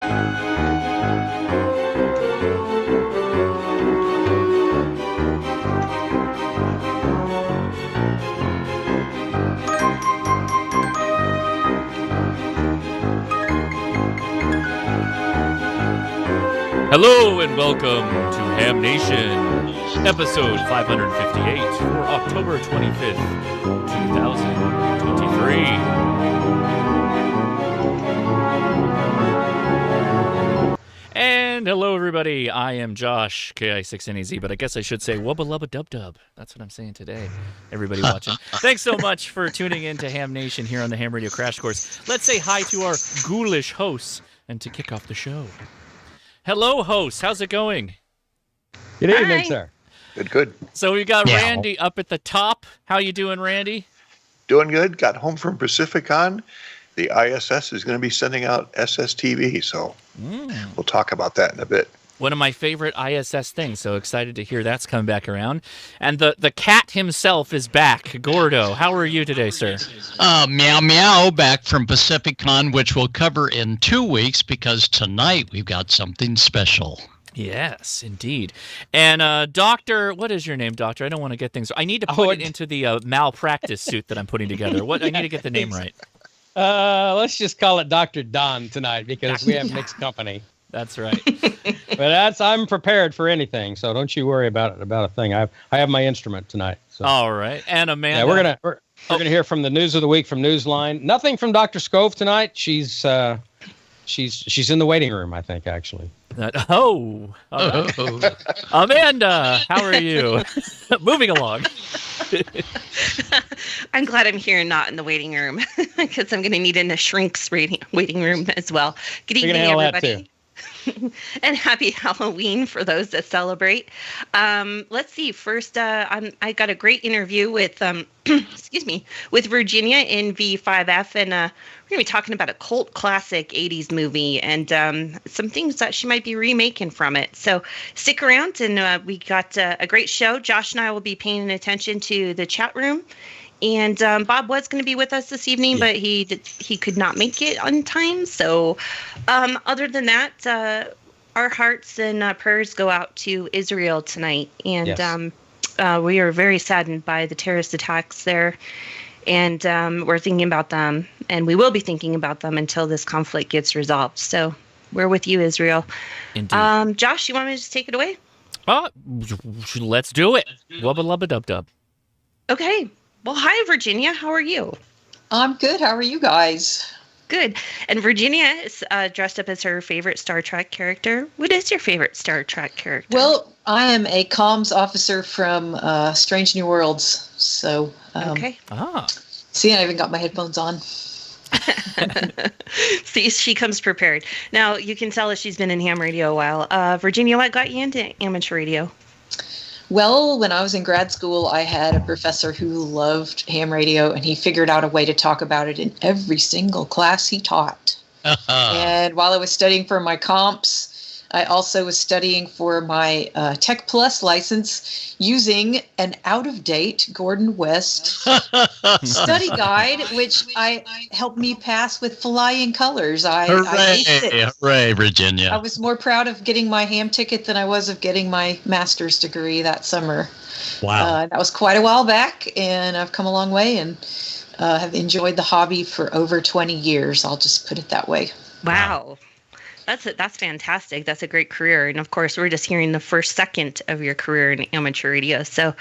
Hello and welcome to Ham Nation, episode 558 for October 25th, 2023. And hello everybody, I am Josh, KI6NEZ, but I guess I should say wubba lubba dub dub. That's what I'm saying today, everybody watching. Thanks so much for tuning in to Ham Nation here on the Ham Radio Crash Course. Let's say hi to our ghoulish hosts and to kick off the show. Hello, host. How's it going? Good evening, sir. Good. So we got Randy up at the top. How you doing, Randy? Doing good. Got home from Pacificon. The ISS is going to be sending out SSTV, so we'll talk about that in a bit. One of my favorite ISS things, so excited to hear that's coming back around. And the cat himself is back. Gordo, how are you today, sir? Meow meow, back from Pacificon, which we'll cover in 2 weeks because tonight we've got something special. Yes, indeed. And Doctor, what is your name, Doctor? I don't want to get things... I need to put it into the malpractice suit that I'm putting together. I need to get the name right. Let's just call it Dr. Don tonight because we have mixed company. That's right. But I'm prepared for anything, so don't you worry about a thing. I have my instrument tonight. So. All right, and Amanda. Yeah, we're gonna hear from the news of the week from Newsline. Nothing from Dr. Scove tonight. She's in the waiting room, I think, actually. Amanda, how are you? Moving along. I'm glad I'm here and not in the waiting room because I'm going to need in a shrink's waiting room as well. Good evening, everybody. And happy Halloween for those that celebrate. Let's see. First, I got a great interview with with Virginia in V5F, and we're going to be talking about a cult classic 80s movie and some things that she might be remaking from it. So stick around, and we got a great show. Josh and I will be paying attention to the chat room. And Bob was going to be with us this evening, but he could not make it on time. So other than that, our hearts and prayers go out to Israel tonight. And we are very saddened by the terrorist attacks there. And we're thinking about them. And we will be thinking about them until this conflict gets resolved. So we're with you, Israel. Indeed. Josh, you want me to just take it away? Let's do it. Wubba lubba dub dub. Okay. Well, hi, Virginia. How are you? I'm good. How are you guys? Good. And Virginia is dressed up as her favorite Star Trek character. What is your favorite Star Trek character? Well, I am a comms officer from Strange New Worlds. So, okay. See, I even got my headphones on. See, she comes prepared. Now, you can tell us she's been in ham radio a while. Virginia, what got you into amateur radio? Well, when I was in grad school, I had a professor who loved ham radio, and he figured out a way to talk about it in every single class he taught. And while I was studying for my comps, I also was studying for my Tech Plus license using an out-of-date Gordon West study guide, which helped me pass with flying colors. Hooray, Virginia. I was more proud of getting my ham ticket than I was of getting my master's degree that summer. Wow. That was quite a while back, and I've come a long way and have enjoyed the hobby for over 20 years. I'll just put it that way. Wow. That's fantastic. That's a great career. And of course, we're just hearing the first second of your career in amateur radio. So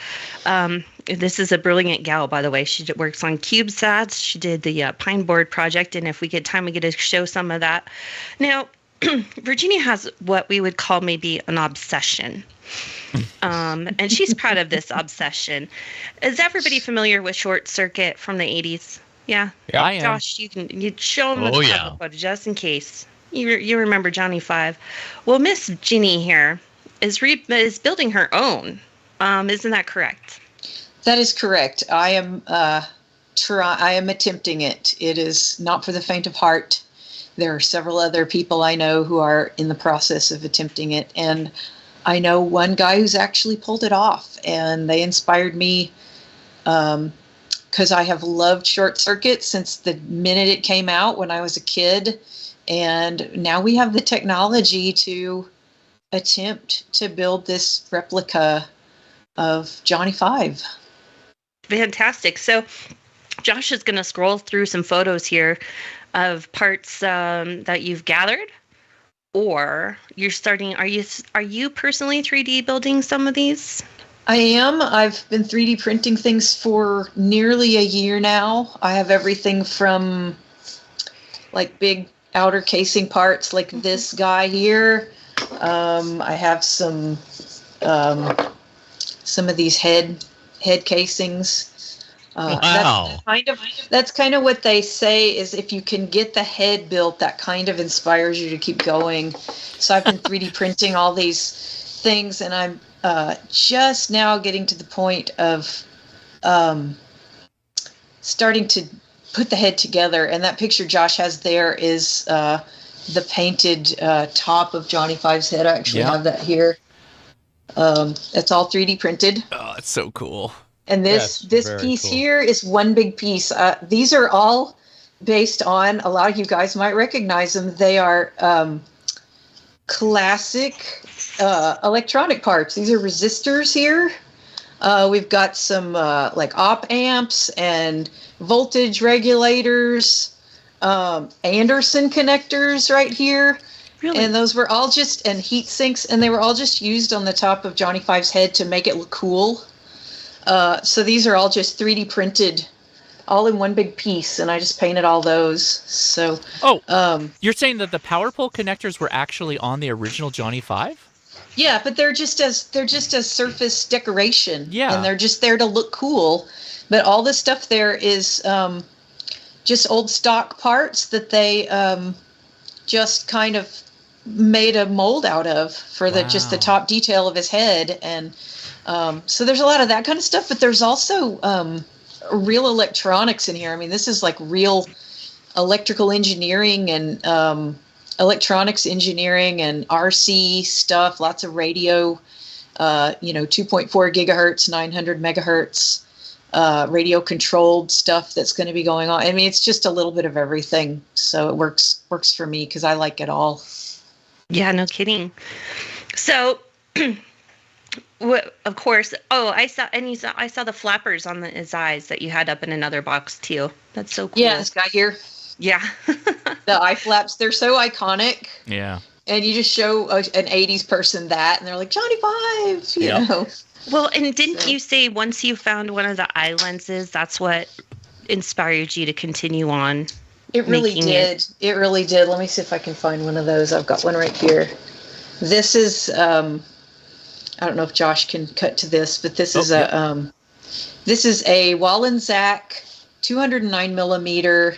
this is a brilliant gal, by the way. She works on CubeSats. She did the Pine Board project. And if we get time, we get to show some of that. Now, Virginia has what we would call maybe an obsession. And she's proud of this obsession. Is everybody familiar with Short Circuit from the 80s? Yeah? I am. Josh, you show them the cover photo just in case. You remember Johnny Five. Well, Miss Ginny here is building her own. Isn't that correct? That is correct. I am attempting it. It is not for the faint of heart. There are several other people I know who are in the process of attempting it, and I know one guy who's actually pulled it off, and they inspired me because I have loved Short Circuit since the minute it came out when I was a kid. And now we have the technology to attempt to build this replica of Johnny Five. Fantastic. So Josh is going to scroll through some photos here of parts that you've gathered, or you're starting. Are you personally 3D building some of these? I am. I've been 3D printing things for nearly a year now. I have everything from like big outer casing parts like this guy here. I have some of these head casings. Wow. That's kind of what they say is if you can get the head built, that kind of inspires you to keep going. So I've been 3D printing all these things, and I'm just now getting to the point of starting to put the head together. And that picture Josh has there is the painted top of Johnny Five's head. I actually have that here. It's all 3D printed. Oh, it's so cool. And this piece here is one big piece. These are all based on, a lot of you guys might recognize them. They are classic electronic parts. These are resistors here. We've got some like op amps and voltage regulators, Anderson connectors right here. Really? And those were all and heat sinks, and they were all just used on the top of Johnny Five's head to make it look cool. So these are all just 3D printed, all in one big piece, and I just painted all those. So. You're saying that the power pole connectors were actually on the original Johnny Five? Yeah, but they're just as surface decoration. Yeah. And they're just there to look cool. But all this stuff there is just old stock parts that they just kind of made a mold out of for just the top detail of his head. And so there's a lot of that kind of stuff, but there's also real electronics in here. I mean, this is like real electrical engineering and electronics engineering and RC stuff, lots of radio, 2.4 gigahertz, 900 megahertz, radio controlled stuff that's going to be going on. I mean, it's just a little bit of everything. So it works for me because I like it all. Yeah, no kidding. So, of course. Oh, I saw the flappers on his eyes that you had up in another box too. That's so cool. Yeah, this guy here. Yeah. The eye flaps, they're so iconic. Yeah. And you just show an 80s person that, and they're like, Johnny Five, you know. Well, and didn't you say once you found one of the eye lenses, that's what inspired you to continue on? It really did. It really did. Let me see if I can find one of those. I've got one right here. This is, I don't know if Josh can cut to this, but this is a Wallensack 209 millimeter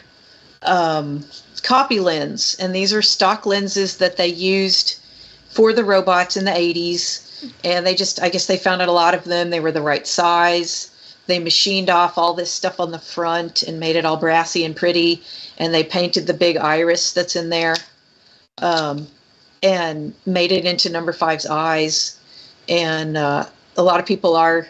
copy lens, and these are stock lenses that they used for the robots in the 80s, and I guess they found out a lot of them, they were the right size. They machined off all this stuff on the front and made it all brassy and pretty, and they painted the big iris that's in there and made it into number 5's eyes. And a lot of people are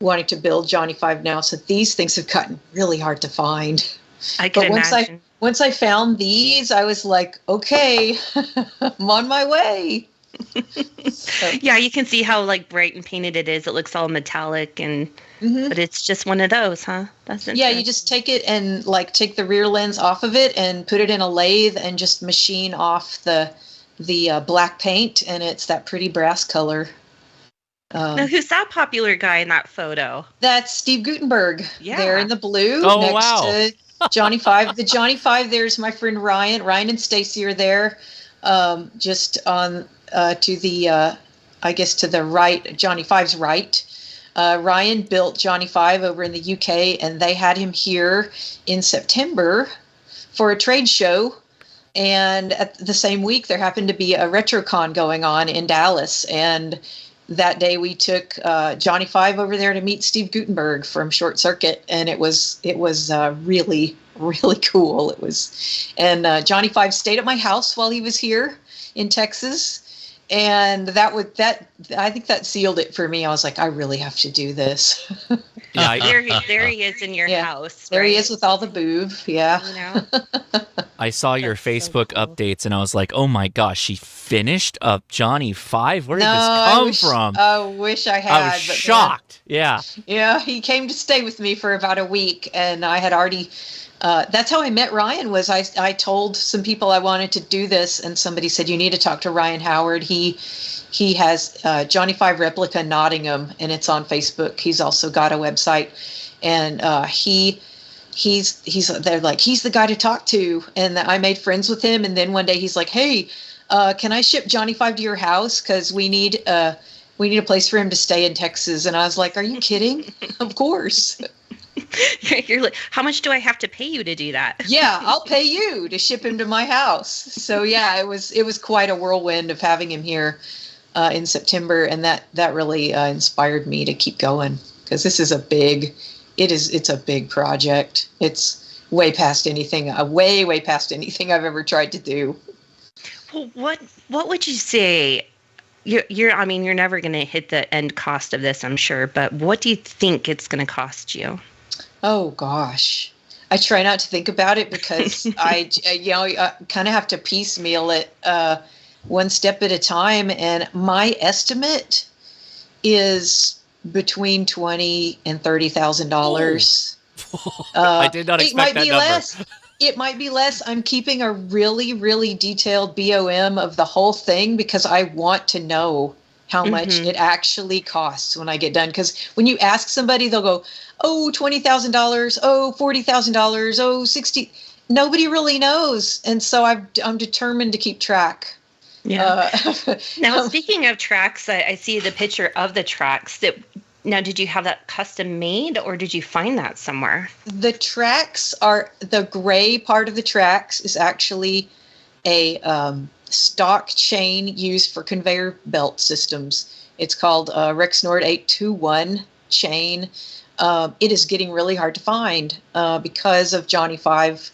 wanting to build Johnny Five now, so these things have gotten really hard to find. I can imagine. Once I found these, I was like, okay, I'm on my way. So. Yeah, you can see how like bright and painted it is. It looks all metallic, and but it's just one of those, huh? That's interesting. Yeah, you just take it and like take the rear lens off of it and put it in a lathe and just machine off the black paint, and it's that pretty brass color. Now, who's that popular guy in that photo? That's Steve Gutenberg. Yeah. There in the blue next to Johnny Five. The Johnny Five, there's my friend Ryan. Ryan and Stacy are there, just on to the, I guess to the right, Johnny Five's right. Ryan built Johnny Five over in the UK, and they had him here in September for a trade show. And at the same week, there happened to be a RetroCon going on in Dallas, and that day we took Johnny Five over there to meet Steve Gutenberg from Short Circuit, and it was really, really cool. It was, and Johnny Five stayed at my house while he was here in Texas, and I think that sealed it for me. I was like, I really have to do this. Yeah, there he is in your house. There he is with all the boob. Yeah. You know? I saw your Facebook updates, and I was like, oh my gosh, she finished up Johnny 5? Where did this come from? I wish I had. I was shocked. Yeah. Yeah, he came to stay with me for about a week, and I had already... that's how I met Ryan. Was I told some people I wanted to do this, and somebody said, you need to talk to Ryan Howard. He has Johnny 5 Replica Nottingham, and it's on Facebook. He's also got a website, and they're like, he's the guy to talk to. And I made friends with him, and then one day he's like, hey, can I ship Johnny 5 to your house, because we need a place for him to stay in Texas. And I was like, are you kidding? Of course. You're like, how much do I have to pay you to do that? Yeah, I'll pay you to ship him to my house. So yeah, it was quite a whirlwind of having him here in September, and that really inspired me to keep going, because this is it's a big project. It's way past anything I've ever tried to do. Well, what would you say? You're never going to hit the end cost of this, I'm sure, but what do you think it's going to cost you? Oh gosh, I try not to think about it, because I kind of have to piecemeal it one step at a time, and my estimate is between $20,000 and $30,000. I did not expect that number. It might be less. I'm keeping a really, really detailed BOM of the whole thing, because I want to know how much it actually costs when I get done. Because when you ask somebody, they'll go, oh, $20,000, oh, $40,000, oh, 60. Nobody really knows. And so I'm determined to keep track. Yeah. Now, speaking of tracks, I see the picture of the tracks. Now, did you have that custom made, or did you find that somewhere? The tracks the gray part of the tracks is actually a stock chain used for conveyor belt systems. It's called Rexnord 821 chain. It is getting really hard to find because of Johnny 5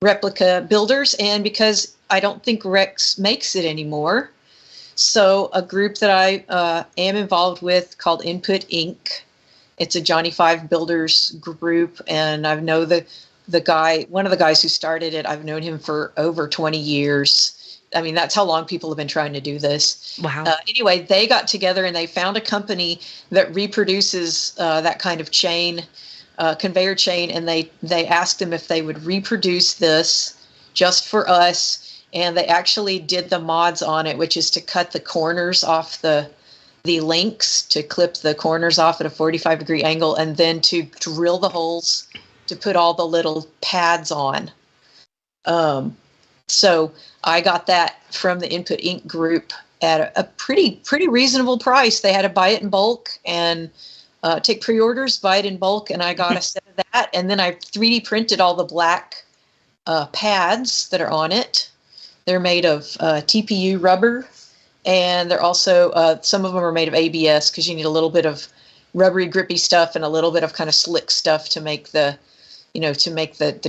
replica builders, and because I don't think Rex makes it anymore. So a group that I am involved with called Input Inc. It's a Johnny 5 builders group, and I know the guy, one of the guys who started it. I've known him for over 20 years. I mean, that's how long people have been trying to do this. Wow. Anyway, they got together and they found a company that reproduces that kind of chain, conveyor chain, and they asked them if they would reproduce this just for us. And they actually did the mods on it, which is to cut the corners off the links, to clip the corners off at a 45-degree angle, and then to drill the holes to put all the little pads on. So I got that from the Input Inc. group at a pretty reasonable price. They had to buy it in bulk and take pre-orders, buy it in bulk, and I got a set of that. And then I 3D printed all the black pads that are on it. They're made of TPU rubber, and they're also, some of them are made of ABS, because you need a little bit of rubbery, grippy stuff and a little bit of kind of slick stuff to make the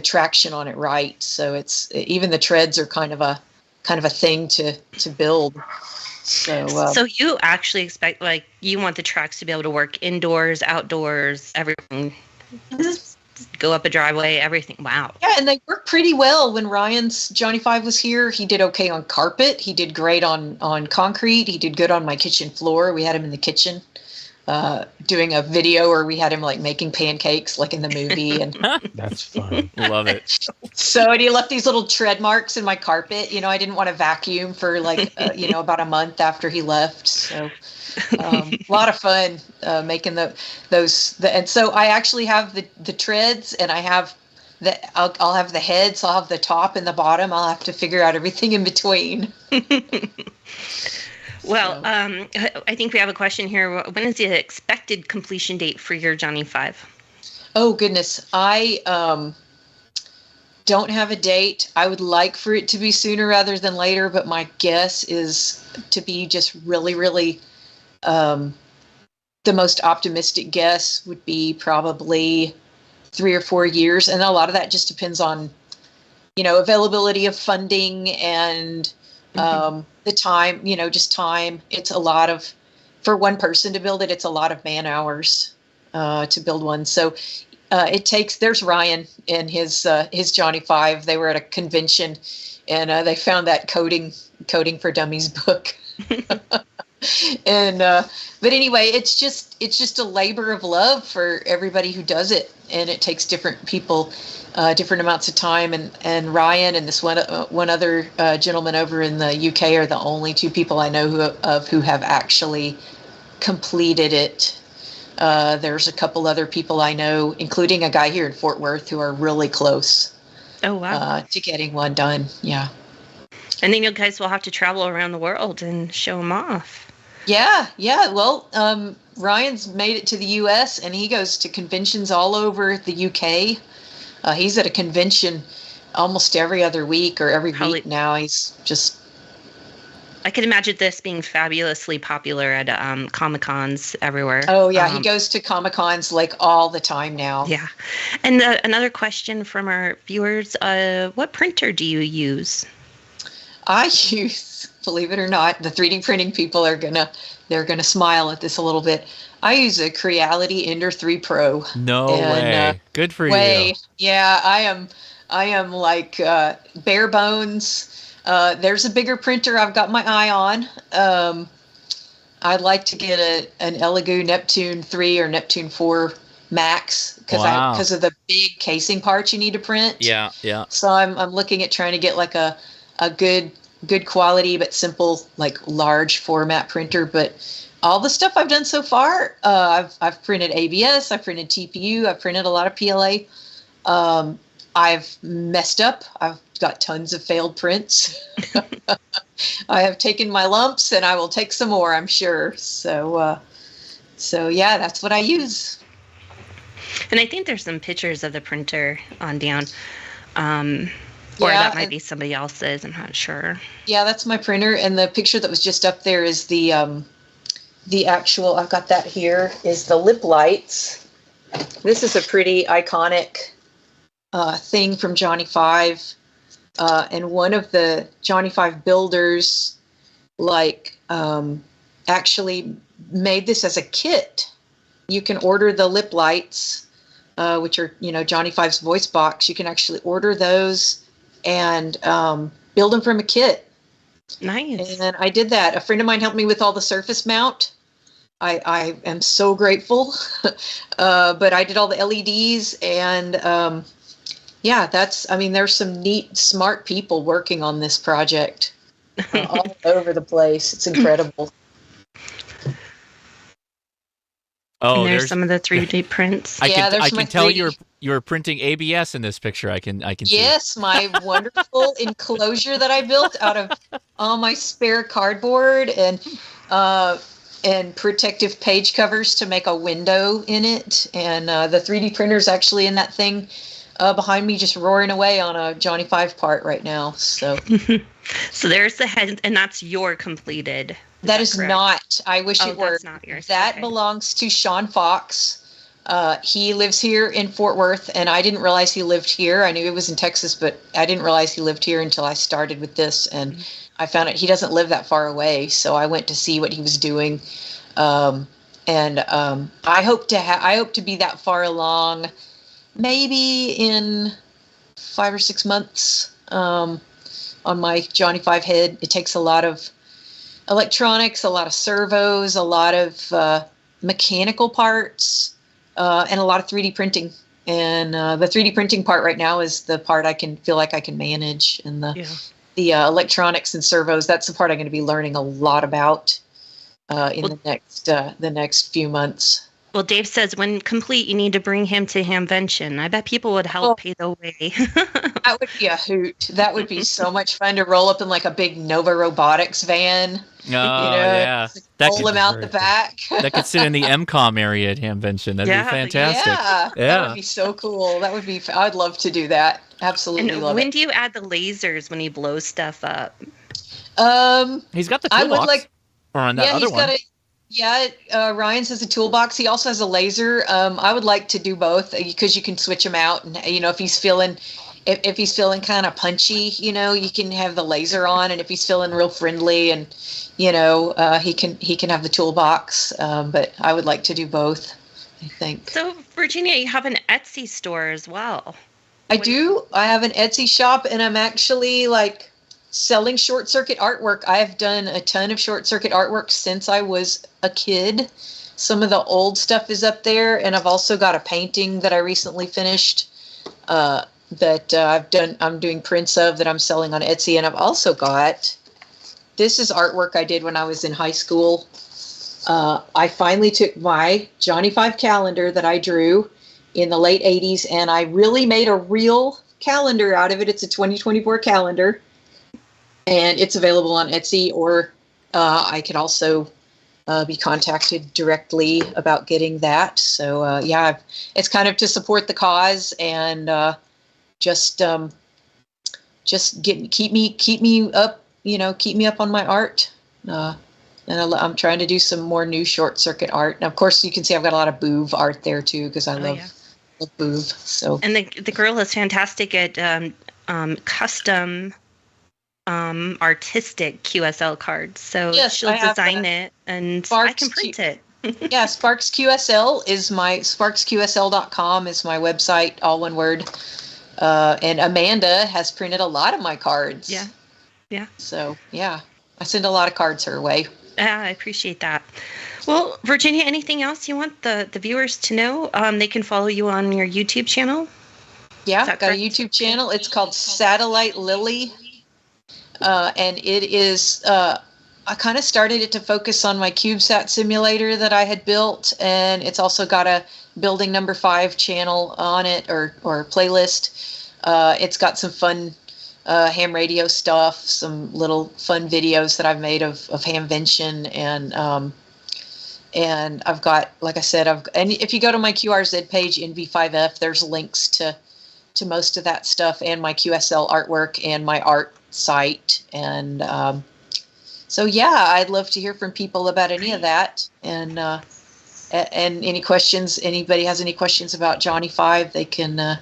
traction on it right. So it's, even the treads are kind of a thing to build. So you actually expect, like, you want the tracks to be able to work indoors, outdoors, everything. Go up a driveway, everything. Wow. Yeah, and they work pretty well. When Ryan's Johnny 5 was here, he did okay on carpet. He did great on concrete. He did good on my kitchen floor. We had him in the kitchen doing a video where we had him like making pancakes like in the movie. And that's fun. Love it. So, and he left these little tread marks in my carpet. I didn't want to vacuum for like, about a month after he left. So a lot of fun making those. And so I actually have the treads, and I have I'll have the head, so I'll have the top and the bottom. I'll have to figure out everything in between. Well, I think we have a question here. When is the expected completion date for your Johnny 5? Oh, goodness. I don't have a date. I would like for it to be sooner rather than later, but my guess is to be just really, really the most optimistic guess would be probably 3 or 4 years. And a lot of that just depends on, availability of funding and the time, just time. It's a lot for one person to build it, it's a lot of man hours to build one. So There's Ryan and his Johnny 5. They were at a convention, and they found that Coding for Dummies book. And but anyway, it's just a labor of love for everybody who does it, and it takes different people different amounts of time. And Ryan and this one other gentleman over in the UK are the only two people I know who have actually completed it. There's a couple other people I know, including a guy here in Fort Worth, who are really close. Oh, wow. To getting one done. Yeah. And then you guys will have to travel around the world and show them off. Yeah. Well, Ryan's made it to the U.S. and he goes to conventions all over the U.K. He's at a convention almost every other week or every week now. He's just... I can imagine this being fabulously popular at Comic-Cons everywhere. Oh, yeah. He goes to Comic-Cons like all the time now. Yeah. And another question from our viewers, what printer do you use? I use, believe it or not, the 3D printing people they're gonna smile at this a little bit. I use a Creality Ender 3 Pro. No way. Good for you. Yeah, I am like bare bones. There's a bigger printer I've got my eye on. I'd like to get an Elegoo Neptune 3 or Neptune 4 Max because of the big casing parts you need to print. Yeah. So I'm looking at trying to get like a good quality but simple, like large format printer. But all the stuff I've done so far, I've printed ABS, I've printed TPU, I've printed a lot of PLA. I've messed up. I've got tons of failed prints. I have taken my lumps, and I will take some more, I'm sure. So yeah, that's what I use. And I think there's some pictures of the printer on down. Or that might be somebody else's. I'm not sure. Yeah, that's my printer. And the picture that was just up there is the actual, I've got that here, is the lip lights. This is a pretty iconic thing from Johnny 5. And one of the Johnny 5 builders, actually made this as a kit. You can order the lip lights, which are, Johnny 5's voice box. You can actually order those and build them from a kit. Nice. And I did that. A friend of mine helped me with all the surface mount. I am so grateful. But I did all the LEDs and there's some neat, smart people working on this project all over the place. It's incredible. Oh, and there's some of the 3D prints. I can tell you're printing ABS in this picture. I can see. Yes, my wonderful enclosure that I built out of all my spare cardboard and protective page covers to make a window in it. And the 3D printer's actually in that thing behind me, just roaring away on a Johnny 5 part right now. So, so there's the head, and that's your completed. That is not. I wish it were. That's not yours. That belongs to Sean Fox. He lives here in Fort Worth, and I didn't realize he lived here. I knew he was in Texas, but I didn't realize he lived here until I started with this, and I found out he doesn't live that far away. So I went to see what he was doing, I hope to be that far along, maybe in 5 or 6 months, on my Johnny 5 head. It takes a lot of electronics, a lot of servos, a lot of mechanical parts, and a lot of 3D printing. And the 3D printing part right now is the part I feel like I can manage. And the electronics and servos, that's the part I'm going to be learning a lot about in the next few months. Well, Dave says when complete, you need to bring him to Hamvention. I bet people would help pay the way. That would be a hoot. That would be so much fun to roll up in like a big Nova Robotics van. Oh, yeah. Pull him out the back. That could sit in the MCOM area at Hamvention. That'd be fantastic. Yeah. That would be so cool. I'd love to do that. Absolutely and love it. When do you add the lasers when he blows stuff up? He's got the toolbox. Or on that other one. Ryan's has a toolbox. He also has a laser. I would like to do both because you can switch them out. And if he's feeling kind of punchy, you can have the laser on. And if he's feeling real friendly, and he can have the toolbox. But I would like to do both, I think. So Virginia, you have an Etsy store as well. I do. I have an Etsy shop, and I'm actually selling short circuit artwork. I've done a ton of short circuit artwork since I was a kid. Some of the old stuff is up there, and I've also got a painting that I recently finished that I'm doing prints of that I'm selling on Etsy. And I've also got, this is artwork I did when I was in high school. I finally took my Johnny 5 calendar that I drew in the late 80s, and I really made a real calendar out of it. It's a 2024 calendar, and it's available on Etsy, or I could also be contacted directly about getting that. So it's kind of to support the cause, and just keep me up, keep me up on my art. And I'm trying to do some more new short circuit art. And of course, you can see I've got a lot of Boov art there too, because I love Boov. So, and the girl is fantastic at custom artistic QSL cards. So yes, she'll design it, and Sparks, I can print it. Yeah, Sparks QSL is my sparksqsl.com is my website, all one word. And Amanda has printed a lot of my cards. Yeah. So I send a lot of cards her way. I appreciate that. Well, Virginia, anything else you want the viewers to know? They can follow you on your YouTube channel. Yeah, I've got a YouTube channel. It's called Satellite Lily. And it is, I kind of started it to focus on my CubeSat simulator that I had built. And it's also got a Building Number 5 channel on it, or playlist. It's got some fun ham radio stuff, some little fun videos that I've made of hamvention, and I've got, like I said, and if you go to my QRZ page in V5F, there's links to most of that stuff, and my QSL artwork and my art site, and so I'd love to hear from people about any of that, and any questions. Anybody has any questions about Johnny 5, they can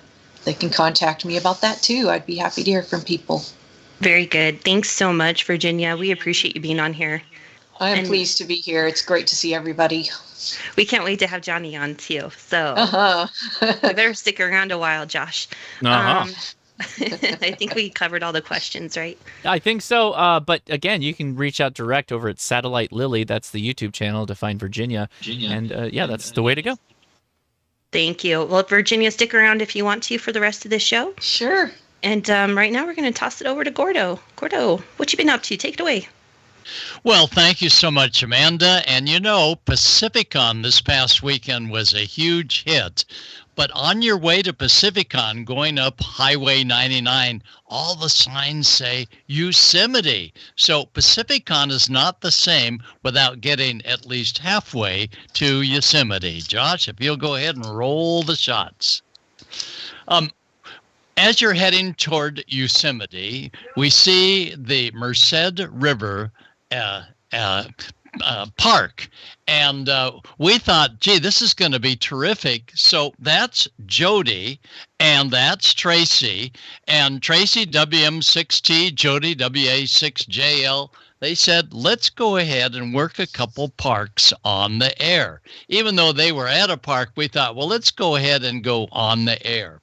contact me about that too. I'd be happy to hear from people. Very good. Thanks so much, Virginia. We appreciate you being on here. I am pleased to be here. It's great to see everybody. We can't wait to have Johnny on too. So we better stick around a while, Josh. I think we covered all the questions, right? I think so. But again, you can reach out direct over at Satellite Lily. That's the YouTube channel to find Virginia. And that's the way to go. Thank you. Well, Virginia, stick around if you want to for the rest of the show. Sure. And right now we're going to toss it over to Gordo. Gordo, what you been up to? Take it away. Well, thank you so much, Amanda. And Pacificon this past weekend was a huge hit. But on your way to Pacificon, going up Highway 99, all the signs say Yosemite. So Pacificon is not the same without getting at least halfway to Yosemite. Josh, if you'll go ahead and roll the shots. As you're heading toward Yosemite, we see the Merced River park. And we thought, gee, this is going to be terrific. So that's Jody, and that's Tracy. And Tracy, WM6T, Jody, WA6JL. They said, let's go ahead and work a couple parks on the air. Even though they were at a park, we thought, well, let's go ahead and go on the air.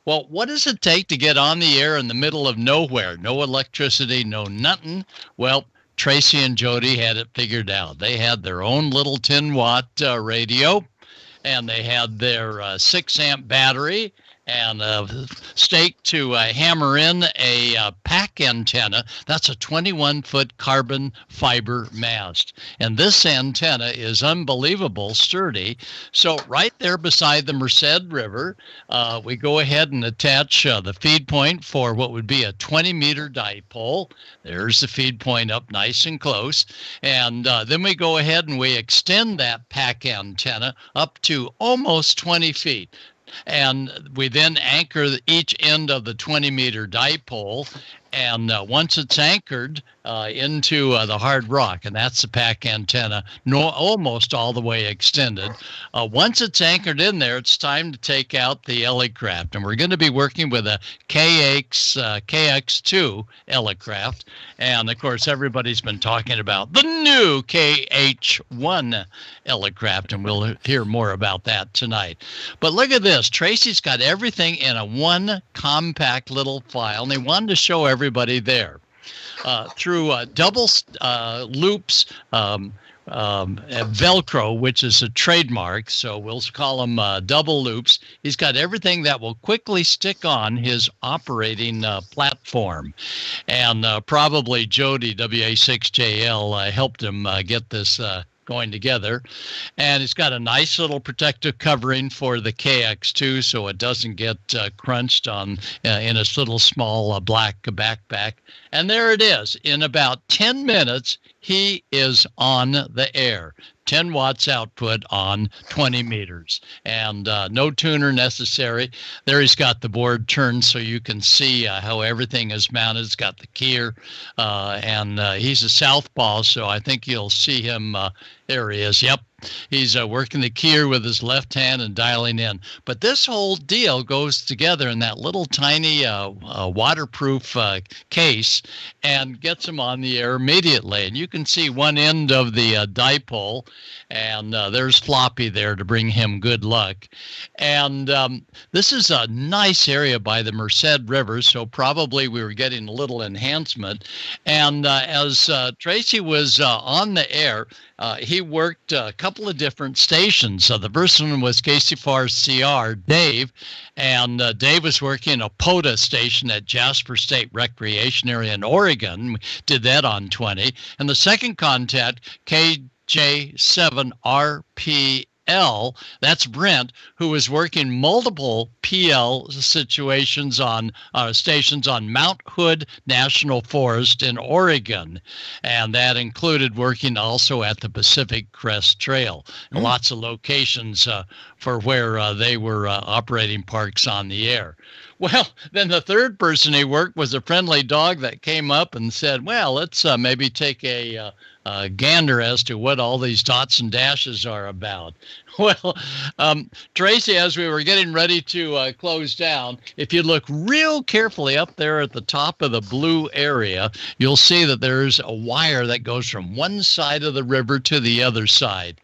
Well, what does it take to get on the air in the middle of nowhere? No electricity, no nothing. Well, Tracy and Jody had it figured out. They had their own little 10-watt radio, and they had their 6-amp battery and a stake to hammer in a pack antenna. That's a 21-foot carbon fiber mast. And this antenna is unbelievable sturdy. So right there beside the Merced River, we go ahead and attach the feed point for what would be a 20-meter dipole. There's the feed point up nice and close. And then we go ahead and we extend that pack antenna up to almost 20 feet. And we then anchor each end of the 20-meter dipole. And once it's anchored, into the hard rock, and that's the pack antenna, almost all the way extended. Once it's anchored in there, it's time to take out the helicraft, and we're going to be working with a KX2 helicraft, and of course everybody's been talking about the new KH1 helicraft, and we'll hear more about that tonight. But look at this. Tracy's got everything in a one compact little file, and they wanted to show everybody there. Through double loops, Velcro, which is a trademark, so we'll call them double loops. He's got everything that will quickly stick on his operating platform. And probably Jody, WA6JL, helped him get this going together. And it's got a nice little protective covering for the KX2 so it doesn't get crunched on in its little small black backpack. And there it is. In about 10 minutes, he is on the air. 10 watts output on 20 meters, and no tuner necessary. There he's got the board turned so you can see how everything is mounted. It's got the keyer, and he's a southpaw, so I think you'll see him. There he is. Yep. He's working the keyer with his left hand and dialing in. But this whole deal goes together in that little tiny waterproof case and gets him on the air immediately. And you can see one end of the dipole, and there's Floppy there to bring him good luck. And this is a nice area by the Merced River, so probably we were getting a little enhancement. And as Tracy was on the air, he worked a couple of different stations. The first one was KC4CR, Dave, and Dave was working a POTA station at Jasper State Recreation Area in Oregon. We did that on 20. And the second contact, KJ7RPL, that's Brent, who was working multiple PL situations on stations on Mount Hood National Forest in Oregon, and that included working also at the Pacific Crest Trail. Lots of locations for where they were operating parks on the air. Well, then the third person he worked was a friendly dog that came up and said, well, let's maybe take a gander as to what all these dots and dashes are about. Well, Tracy, as we were getting ready to close down, if you look real carefully up there at the top of the blue area, you'll see that there's a wire that goes from one side of the river to the other side.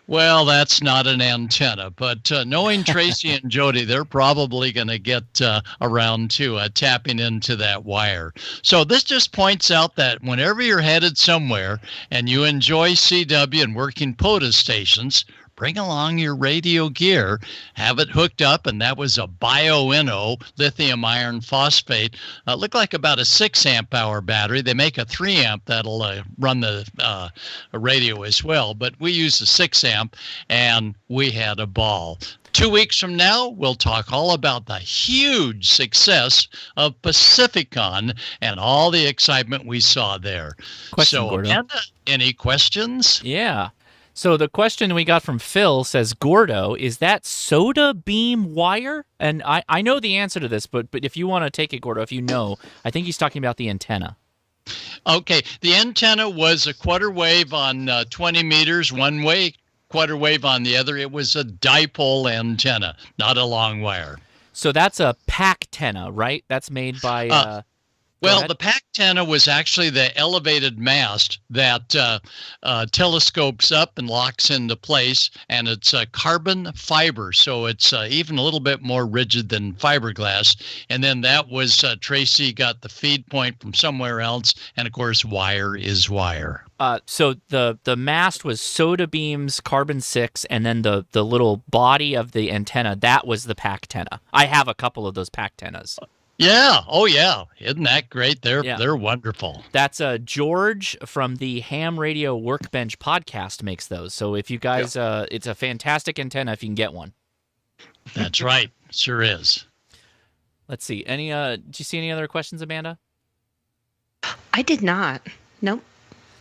Well, that's not an antenna, but knowing Tracy and Jody, they're probably going to get around to tapping into that wire. So this just points out that whenever you're headed somewhere and you enjoy CW and working POTA stations, bring along your radio gear, have it hooked up, and that was a BioInno lithium iron phosphate. Looked like about a 6 amp hour battery. They make a 3 amp that'll run the radio as well, but we used a 6 amp, and we had a ball. 2 weeks from now, we'll talk all about the huge success of Pacificon and all the excitement we saw there. So, Gordo. Amanda, any questions? Yeah. So the question we got from Phil says, Gordo, is that soda beam wire? And I know the answer to this, but if you want to take it, Gordo, if you know, I think he's talking about the antenna. Okay. The antenna was a quarter wave on 20 meters one way, quarter wave on the other. It was a dipole antenna, not a long wire. So that's a pack-tenna, right? That's made by... Well, the pack-tenna was actually the elevated mast that telescopes up and locks into place, and it's carbon fiber, so it's even a little bit more rigid than fiberglass. And then that was Tracy got the feed point from somewhere else, and of course, wire is wire. So the mast was soda beams, carbon 6, and then the little body of the antenna, that was the pack-tenna. I have a couple of those pack-tennas. Yeah. Oh, yeah. Isn't that great? They're wonderful. That's George from the Ham Radio Workbench podcast makes those. So if you guys, it's a fantastic antenna if you can get one. That's right. Sure is. Let's see. Any? Did you see any other questions, Amanda? I did not. Nope.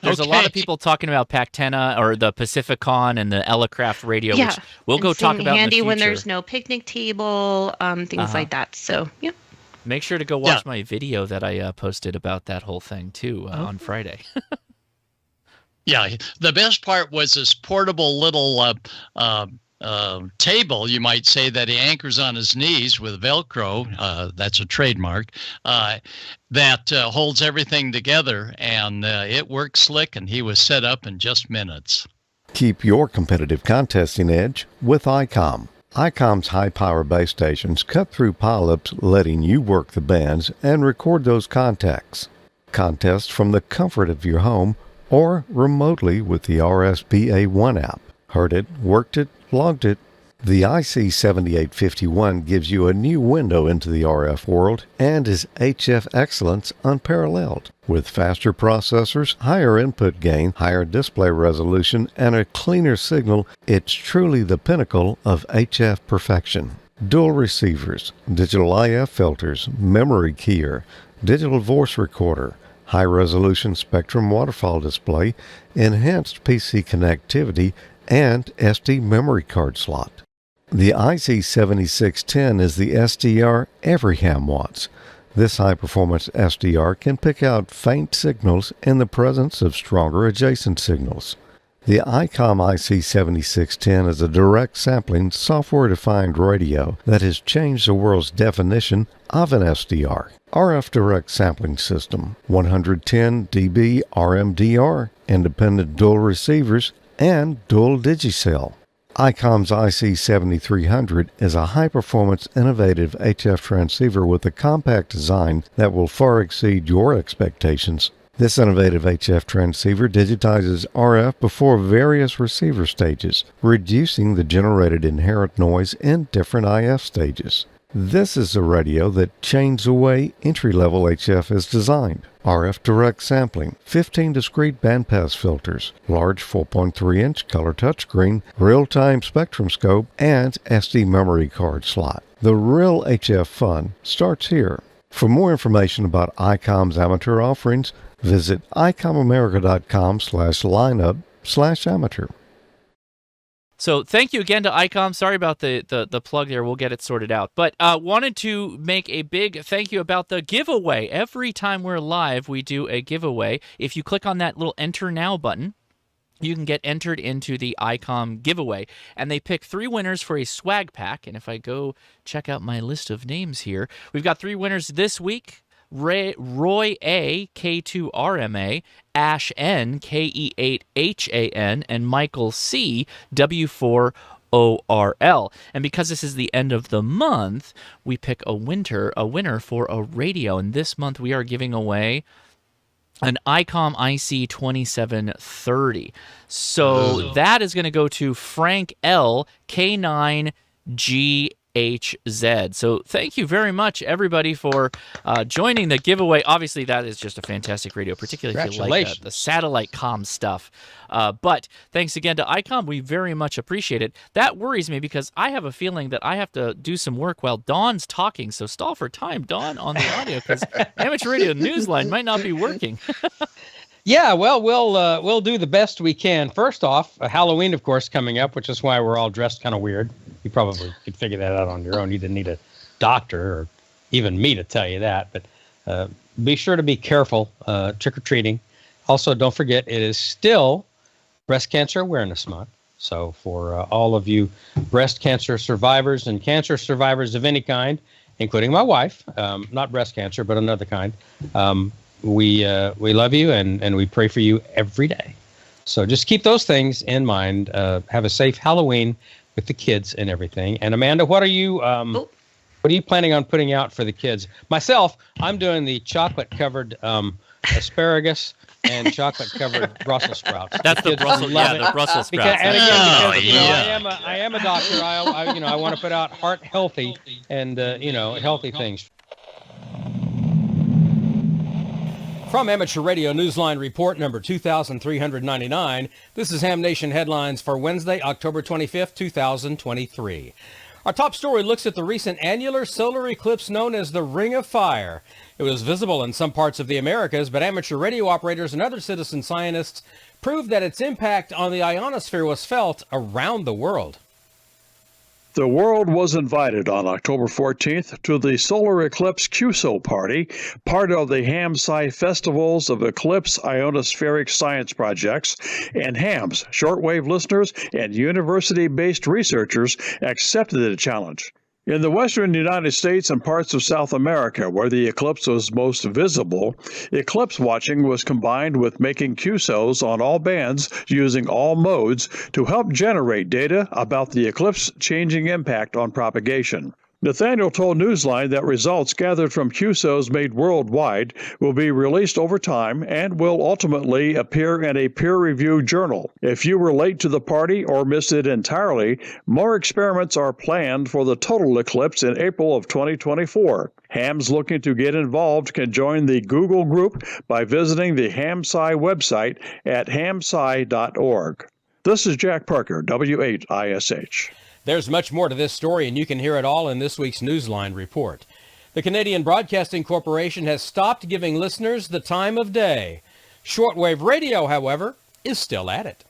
There's a lot of people talking about pack-tenna or the Pacificon and the Elecraft radio, which we'll go talk about in the future. Handy when there's no picnic table, things like that. So, yeah. Make sure to go watch my video that I posted about that whole thing, too, on Friday. Yeah, the best part was this portable little table, you might say, that he anchors on his knees with Velcro. That's a trademark. That holds everything together, and it works slick, and he was set up in just minutes. Keep your competitive contesting edge with Icom. Icom's high-power base stations cut through pileups, letting you work the bands and record those contacts. Contest from the comfort of your home or remotely with the RSBA1 app. Heard it, worked it, logged it. The IC 7851 gives you a new window into the RF world and is HF excellence unparalleled. With faster processors, higher input gain, higher display resolution, and a cleaner signal, it's truly the pinnacle of HF perfection. Dual receivers, digital IF filters, memory keyer, digital voice recorder, high-resolution Spectrum waterfall display, enhanced PC connectivity, and SD memory card slot. The IC 7610 is the SDR every ham wants. This high-performance SDR can pick out faint signals in the presence of stronger adjacent signals. The Icom IC 7610 is a direct sampling, software-defined radio that has changed the world's definition of an SDR. RF direct sampling system, 110 dB RMDR, independent dual receivers, and dual digicell. Icom's IC 7300 is a high-performance, innovative HF transceiver with a compact design that will far exceed your expectations. This innovative HF transceiver digitizes RF before various receiver stages, reducing the generated inherent noise in different IF stages. This is a radio that changed the way entry-level HF is designed. RF direct sampling, 15 discrete bandpass filters, large 4.3-inch color touchscreen, real-time spectrum scope, and SD memory card slot. The real HF fun starts here. For more information about Icom's amateur offerings, visit icomamerica.com/lineup/amateur. So thank you again to Icom. Sorry about the plug there. We'll get it sorted out. But wanted to make a big thank you about the giveaway. Every time we're live, we do a giveaway. If you click on that little Enter Now button, you can get entered into the Icom giveaway. And they pick 3 winners for a swag pack. And if I go check out my list of names here, we've got 3 winners this week. Roy A, K2RMA, Ash N, KE8HAN, and Michael C, W4ORL. And because this is the end of the month, we pick a winner for a radio. And this month we are giving away an Icom IC 2730. So that is going to go to Frank L, K9GHZ. So thank you very much, everybody, for joining the giveaway. Obviously, that is just a fantastic radio, particularly if you like the satellite comm stuff. But thanks again to Icom. We very much appreciate it. That worries me because I have a feeling that I have to do some work while Dawn's talking. So stall for time, Dawn, on the audio, because Amateur Radio Newsline might not be working. Yeah, well, we'll do the best we can. First off, Halloween, of course, coming up, which is why we're all dressed kind of weird. You probably could figure that out on your own. You didn't need a doctor or even me to tell you that. But be sure to be careful trick-or-treating. Also, don't forget, it is still Breast Cancer Awareness Month. So for all of you breast cancer survivors and cancer survivors of any kind, including my wife, not breast cancer, but another kind, we love you and we pray for you every day. So just keep those things in mind. Have a safe Halloween with the kids and everything. And Amanda, what are you planning on putting out for the kids? Myself, I'm doing the chocolate-covered asparagus and chocolate-covered Brussels sprouts. That's the Brussels sprouts. Because I am a doctor. I want to put out heart healthy and healthy things. From Amateur Radio Newsline Report number 2399, this is Ham Nation Headlines for Wednesday, October 25th, 2023. Our top story looks at the recent annular solar eclipse known as the Ring of Fire. It was visible in some parts of the Americas, but amateur radio operators and other citizen scientists proved that its impact on the ionosphere was felt around the world. The world was invited on October 14th to the Solar Eclipse QSO Party, part of the Ham-Sci Festivals of Eclipse Ionospheric Science Projects, and HAMS, shortwave listeners and university-based researchers accepted the challenge. In the western United States and parts of South America, where the eclipse was most visible, eclipse watching was combined with making QSOs on all bands using all modes to help generate data about the eclipse's changing impact on propagation. Nathaniel told Newsline that results gathered from QSOs made worldwide will be released over time and will ultimately appear in a peer-reviewed journal. If you were late to the party or missed it entirely, more experiments are planned for the total eclipse in April of 2024. Hams looking to get involved can join the Google group by visiting the HamSci website at hamsci.org. This is Jack Parker, W8ISH. There's much more to this story, and you can hear it all in this week's Newsline report. The Canadian Broadcasting Corporation has stopped giving listeners the time of day. Shortwave radio, however, is still at it.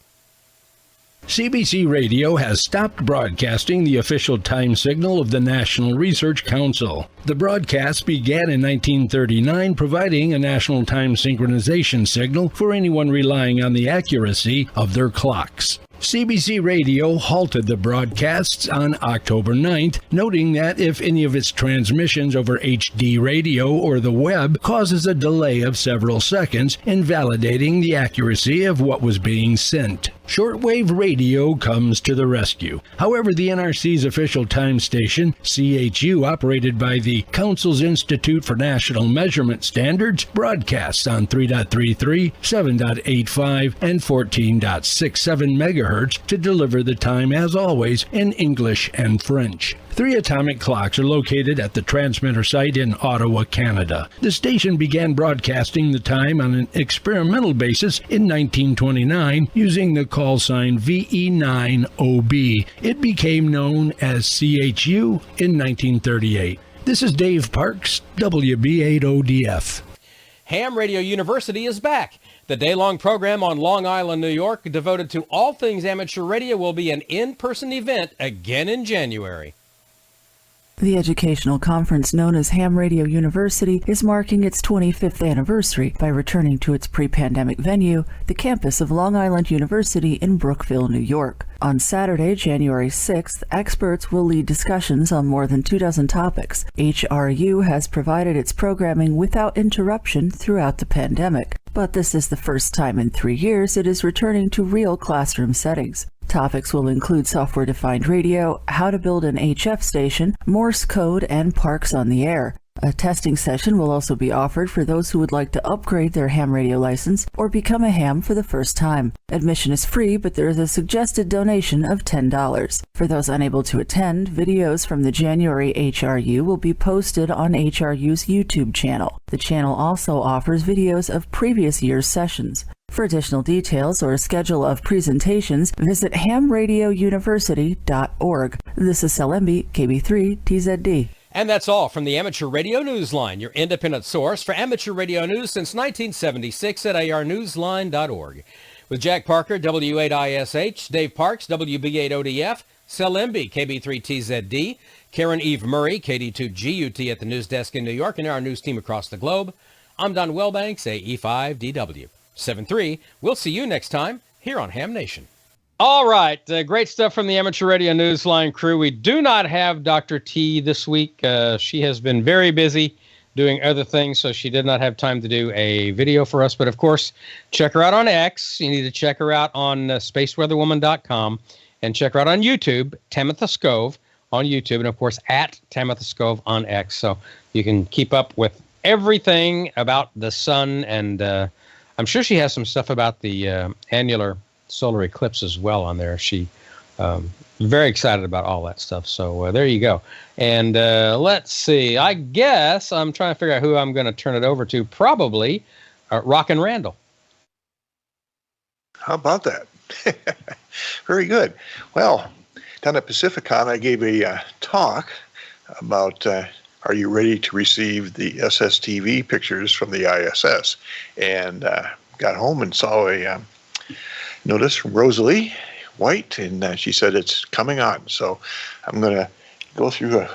CBC Radio has stopped broadcasting the official time signal of the National Research Council. The broadcast began in 1939, providing a national time synchronization signal for anyone relying on the accuracy of their clocks. CBC Radio halted the broadcasts on October 9th, noting that if any of its transmissions over HD radio or the web causes a delay of several seconds, invalidating the accuracy of what was being sent. Shortwave radio comes to the rescue. However, the NRC's official time station, CHU, operated by the Council's Institute for National Measurement Standards, broadcasts on 3.33, 7.85, and 14.67 megahertz to deliver the time, as always, in English and French. 3 atomic clocks are located at the transmitter site in Ottawa, Canada. The station began broadcasting the time on an experimental basis in 1929 using the call sign VE9OB. It became known as CHU in 1938. This is Dave Parks, WB8ODF. Ham Radio University is back. The day-long program on Long Island, New York, devoted to all things amateur radio, will be an in-person event again in January. The educational conference known as Ham Radio University is marking its 25th anniversary by returning to its pre-pandemic venue, the campus of Long Island University in Brookville, New York. On Saturday, January 6th, experts will lead discussions on more than 24 topics. HRU has provided its programming without interruption throughout the pandemic, but this is the first time in 3 years it is returning to real classroom settings. Topics will include software-defined radio, how to build an HF station, Morse code, and parks on the air. A testing session will also be offered for those who would like to upgrade their ham radio license or become a ham for the first time. Admission is free, but there is a suggested donation of $10. For those unable to attend, videos from the January HRU will be posted on HRU's YouTube channel. The channel also offers videos of previous year's sessions. For additional details or a schedule of presentations, visit hamradiouniversity.org. This is Salembi, KB3TZD. And that's all from the Amateur Radio Newsline, your independent source for amateur radio news since 1976 at arnewsline.org. With Jack Parker, W8ISH, Dave Parks, WB8ODF, Salembi, KB3TZD, Karen Eve Murray, KD2GUT at the news desk in New York, and our news team across the globe, I'm Don Wellbanks, AE5DW. 7-3. We'll see you next time here on Ham Nation. All right. Great stuff from the Amateur Radio Newsline crew. We do not have Dr. T this week. She has been very busy doing other things, so she did not have time to do a video for us. But, of course, check her out on X. You need to check her out on spaceweatherwoman.com and check her out on YouTube, Tamitha Skov on YouTube, and, of course, at Tamitha Skov on X. So you can keep up with everything about the sun, and I'm sure she has some stuff about the annular solar eclipse as well on there. She very excited about all that stuff. So there you go. And let's see. I guess I'm trying to figure out who I'm going to turn it over to. Probably Rockin' Randall. How about that? Very good. Well, down at Pacificon, I gave a talk about are you ready to receive the SSTV pictures from the ISS? And got home and saw a notice from Rosalie white, and she said it's coming on. So I'm going to go through a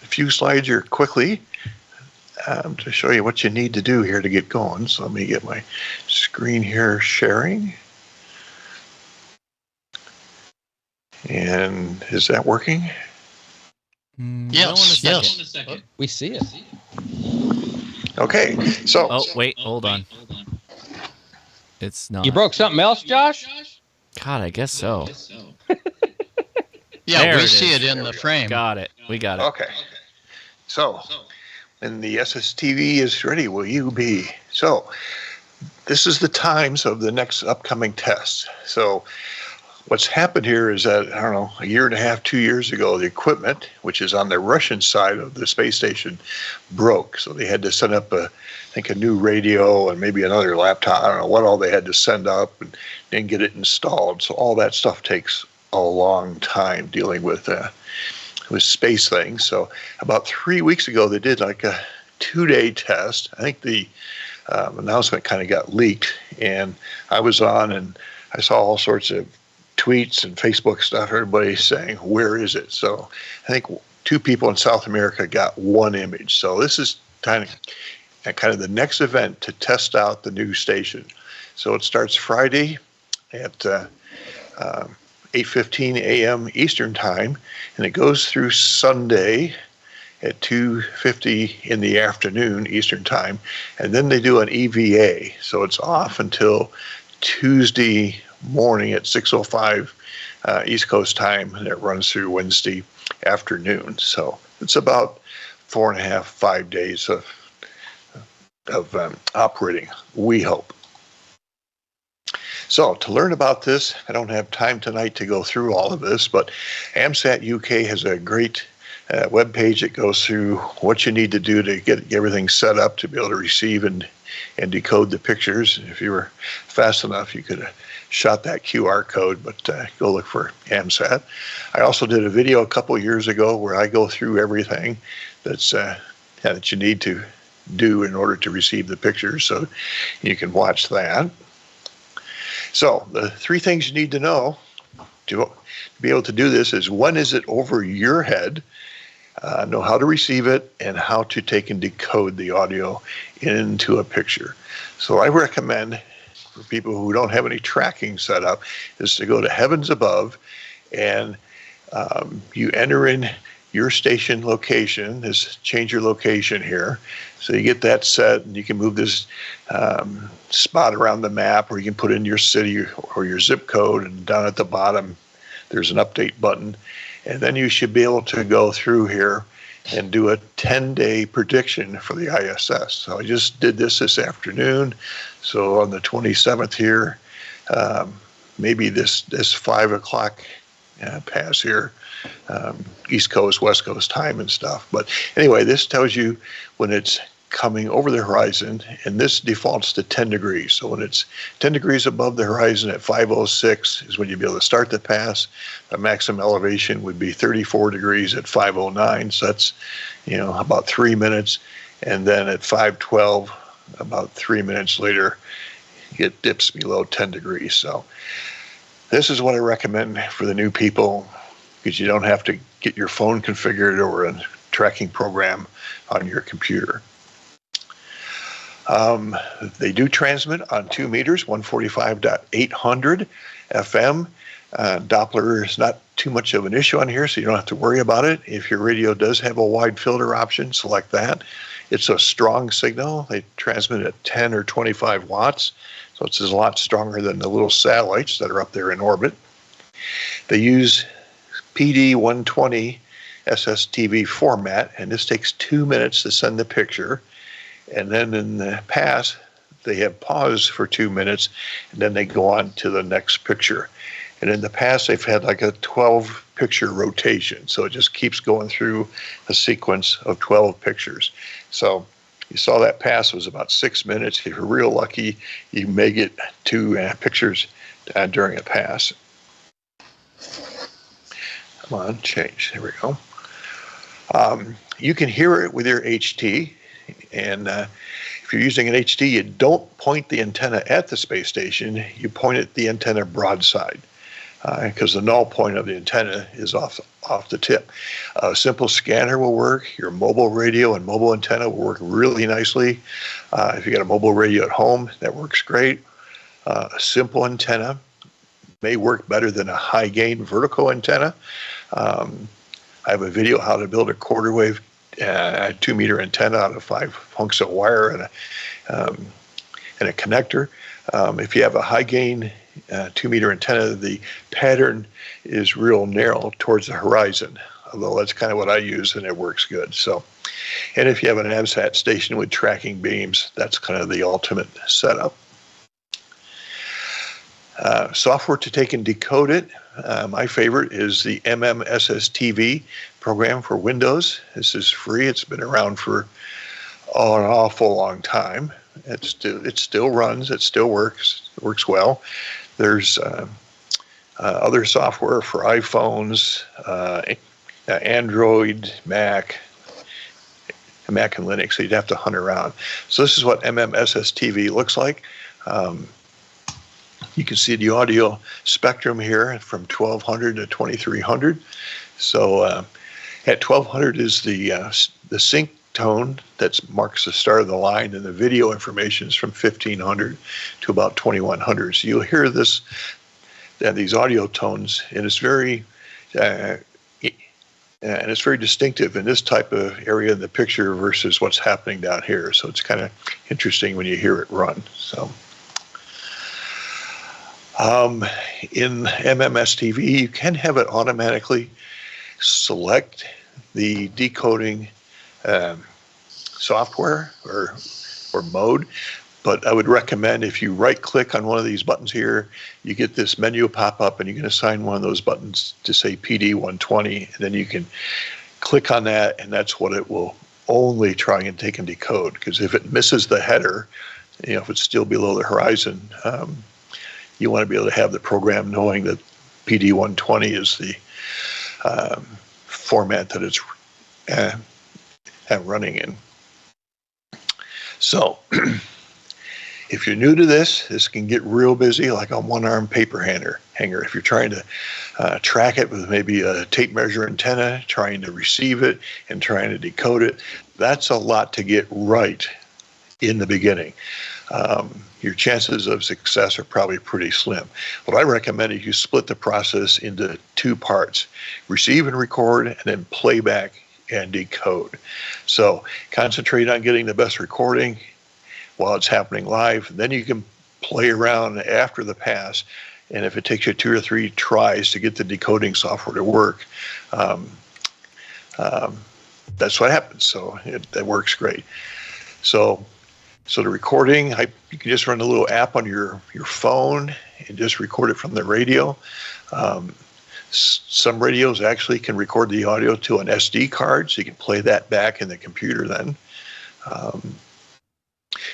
few slides here quickly to show you what you need to do here to get going. So let me get my screen here sharing. And is that working? Yes. Oh, we see it. Okay, so. Oh, wait, hold on. It's not. You broke something else, Josh? God, I guess so. Yeah, There we it see is. it in the frame. Got it. We got it. Okay. So, when the SSTV is ready, will you be? So, this is the times of the next upcoming tests. So, what's happened here is that, I don't know, a year and a half, 2 years ago, the equipment, which is on the Russian side of the space station, broke. So they had to set up a new radio and maybe another laptop. I don't know what all they had to send up and then get it installed. So all that stuff takes a long time dealing with space things. So about 3 weeks ago, they did like a 2-day test. I think the announcement kind of got leaked, and I was on and I saw all sorts of tweets and Facebook stuff, everybody saying, where is it? So I think 2 people in South America got 1 image. So this is kind of the next event to test out the new station. So it starts Friday at 8:15 a.m. Eastern Time, and it goes through Sunday at 2:50 in the afternoon Eastern Time, and then they do an EVA. So it's off until Tuesday morning at 6:05 East Coast time, and it runs through Wednesday afternoon. So it's about 4.5, 5 days of operating, we hope. So to learn about this, I don't have time tonight to go through all of this, but AMSAT UK has a great web page that goes through what you need to do to get everything set up to be able to receive and decode the pictures. If you were fast enough, you could have shot that QR code, but go look for AMSAT. I also did a video a couple years ago where I go through everything that you need to do in order to receive the pictures, so you can watch that. So the 3 things you need to know to be able to do this is, when is it over your head? Know how to receive it and how to take and decode the audio into a picture. So I recommend for people who don't have any tracking set up is to go to Heavens Above, and you enter in your station location. Just change your location here. So you get that set, and you can move this spot around the map, or you can put in your city or your zip code, and down at the bottom there's an update button. And then you should be able to go through here and do a 10-day prediction for the ISS. So I just did this afternoon. So on the 27th here, maybe this 5 o'clock pass here, East Coast, West Coast time and stuff. But anyway, this tells you when it's coming over the horizon, and this defaults to 10 degrees. So when it's 10 degrees above the horizon at 5:06 is when you'll be able to start the pass. The maximum elevation would be 34 degrees at 5:09. So that's, about 3 minutes. And then at 5:12, about 3 minutes later, it dips below 10 degrees. So this is what I recommend for the new people, because you don't have to get your phone configured or a tracking program on your computer. They do transmit on 2 meters, 145.800 FM. Doppler is not too much of an issue on here, so you don't have to worry about it. If your radio does have a wide filter option, select that. It's a strong signal. They transmit at 10 or 25 watts, so it's a lot stronger than the little satellites that are up there in orbit. They use PD120 SSTV format, and this takes 2 minutes to send the picture. And then in the pass, they have pause for 2 minutes, and then they go on to the next picture. And in the past, they've had like a 12-picture rotation, so it just keeps going through a sequence of 12 pictures. So you saw that pass was about 6 minutes. If you're real lucky, you may get 2 pictures during a pass. Come on, change. There we go. You can hear it with your HT. And if you're using an HT, you don't point the antenna at the space station, you point at the antenna broadside. because the null point of the antenna is off the tip. A simple scanner will work. Your mobile radio and mobile antenna will work really nicely. If you got a mobile radio at home, that works great. A simple antenna may work better than a high gain vertical antenna. I have a video how to build a quarter wave 2-meter antenna out of 5 hunks of wire and a connector. If you have a high gain 2-meter antenna, the pattern is real narrow towards the horizon, although that's kind of what I use and it works good. So, and if you have an AMSAT station with tracking beams, that's kind of the ultimate setup. Software to take and decode it. My favorite is the SSTV program for Windows. This is free. It's been around for an awful long time. It still runs. It still works. It works well. There's other software for iPhones, Android, Mac and Linux. So you'd have to hunt around. So this is what SSTV looks like. You can see the audio spectrum here from 1200 to 2300. So at 1200 is the sync tone that marks the start of the line, and the video information is from 1500 to about 2100. So you'll hear these audio tones, and it's very distinctive in this type of area in the picture versus what's happening down here. So it's kind of interesting when you hear it run. So. In SSTV, you can have it automatically select the decoding software or mode, but I would recommend if you right-click on one of these buttons here, you get this menu pop up, and you can assign one of those buttons to say PD 120, and then you can click on that, and that's what it will only try and take and decode. Because if it misses the header, if it's still below the horizon, you want to be able to have the program knowing that PD 120 is the format that it's running in. So if you're new to this can get real busy, like a one-arm paper hanger. If you're trying to track it with maybe a tape measure antenna, trying to receive it and trying to decode it, that's a lot to get right in the beginning. Your chances of success are probably pretty slim. What I recommend is you split the process into 2 parts: receive and record, and then playback and decode. So concentrate on getting the best recording while it's happening live. Then you can play around after the pass, and if it takes you 2 or 3 tries to get the decoding software to work, that's what happens. So that works great. So the recording, you can just run a little app on your phone and just record it from the radio. Some radios actually can record the audio to an SD card, so you can play that back in the computer then.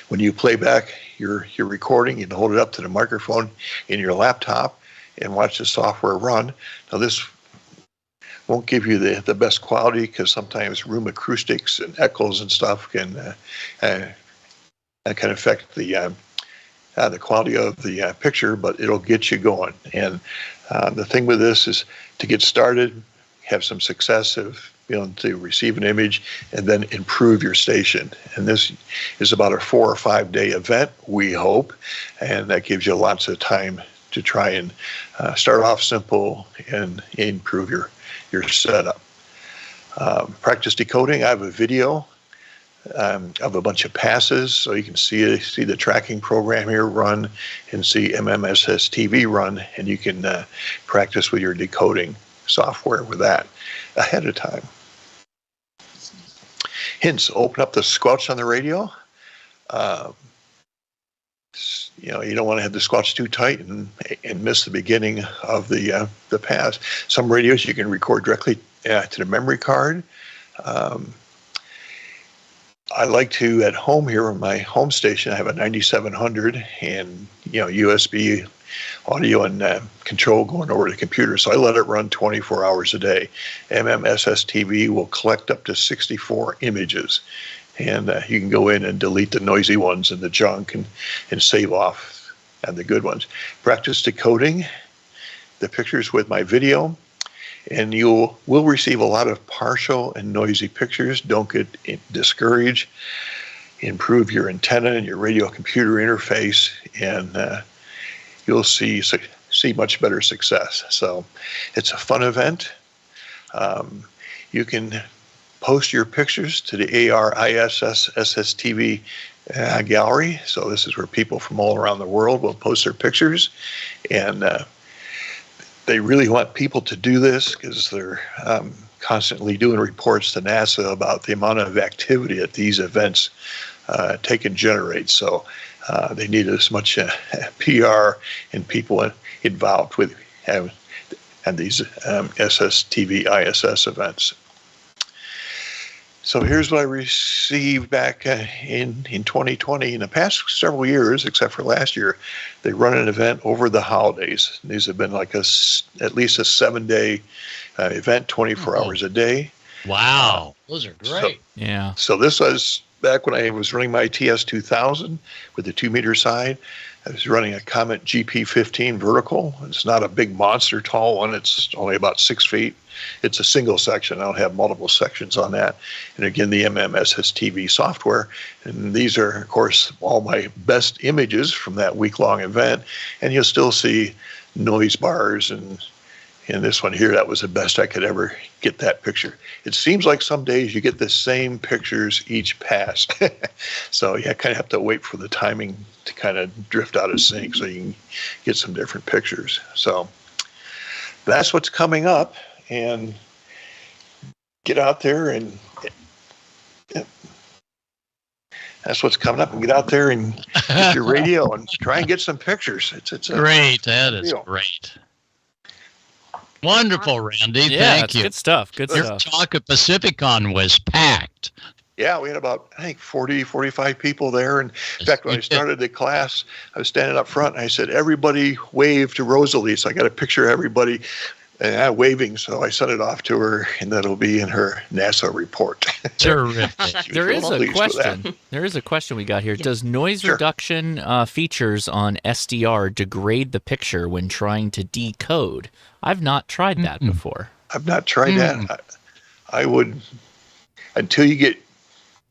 When you play back your recording, you can hold it up to the microphone in your laptop and watch the software run. Now this won't give you the best quality, because sometimes room acoustics and echoes and stuff can affect the quality of the picture, but it'll get you going. And the thing with this is to get started, have some success of being able to receive an image, and then improve your station. And this is about a 4 or 5 day event, we hope, and that gives you lots of time to try and start off simple and improve your setup. Practice decoding. I have a video of a bunch of passes, so you can see the tracking program here run and see SSTV run, and you can practice with your decoding software with that ahead of time. Hints: open up the squelch on the radio. You don't want to have the squelch too tight and miss the beginning of the pass. Some radios you can record directly to the memory card. I like to, at home here on my home station, I have a 9700 and USB audio and control going over the computer. So I let it run 24 hours a day. SSTV will collect up to 64 images. And you can go in and delete the noisy ones and the junk and save off the good ones. Practice decoding. the pictures with my video, and you will receive a lot of partial and noisy pictures. Don't get discouraged. Improve your antenna and your radio computer interface, and you'll see much better success. So it's a fun event. You can post your pictures to the ISS SSTV gallery. So this is where people from all around the world will post their pictures, and they really want people to do this because they're constantly doing reports to NASA about the amount of activity at these events take and generate. So they need as much PR and people involved with and these SSTV ISS events. So here's what I received back in 2020. In the past several years, except for last year, they run an event over the holidays. These have been like at least a 7-day event, 24 hours a day. Wow, those are great. Yeah. So this was back when I was running my TS2000 with the 2-meter side. I was running a Comet GP15 vertical. It's not a big monster tall one. It's only about 6 feet. It's a single section. I don't have multiple sections on that. And again, the SSTV software. And these are, of course, all my best images from that week-long event. And you'll still see noise bars. And in this one here, that was the best I could ever get that picture. It seems like some days you get the same pictures each pass. So you kind of have to wait for the timing to kind of drift out of sync so you can get some different pictures. So that's what's coming up. And get out there and that's what's coming up. And get out there and get your radio and try and get some pictures. It's great. That is great. Wonderful, Randy. Yeah, thank you. Good stuff. Good Your stuff. talk at Pacificon was packed. Yeah, we had about, I think, 40, 45 people there. And in fact, when I started the class, I was standing up front and I said, everybody wave to Rosalie. So I got a picture of everybody waving. So I sent it off to her, and that'll be in her NASA report. Terrific. There is a question. There is a question we got here. Does noise reduction features on SDR degrade the picture when trying to decode? I've not tried that before. I've not tried that. I would, until you get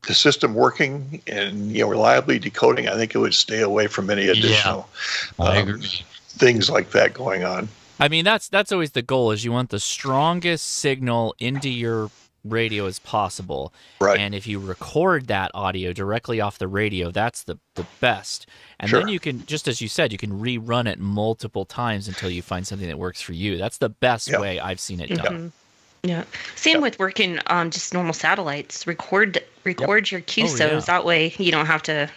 the system working and reliably decoding, I think it would stay away from any additional things like that going on. I mean, that's always the goal, is you want the strongest signal into your radio as possible. Right. And if you record that audio directly off the radio, that's the best. And then you can, just as you said, you can rerun it multiple times until you find something that works for you. That's the best way I've seen it done. Yeah. Same with working on just normal satellites. Record your QSOs. That way you don't have to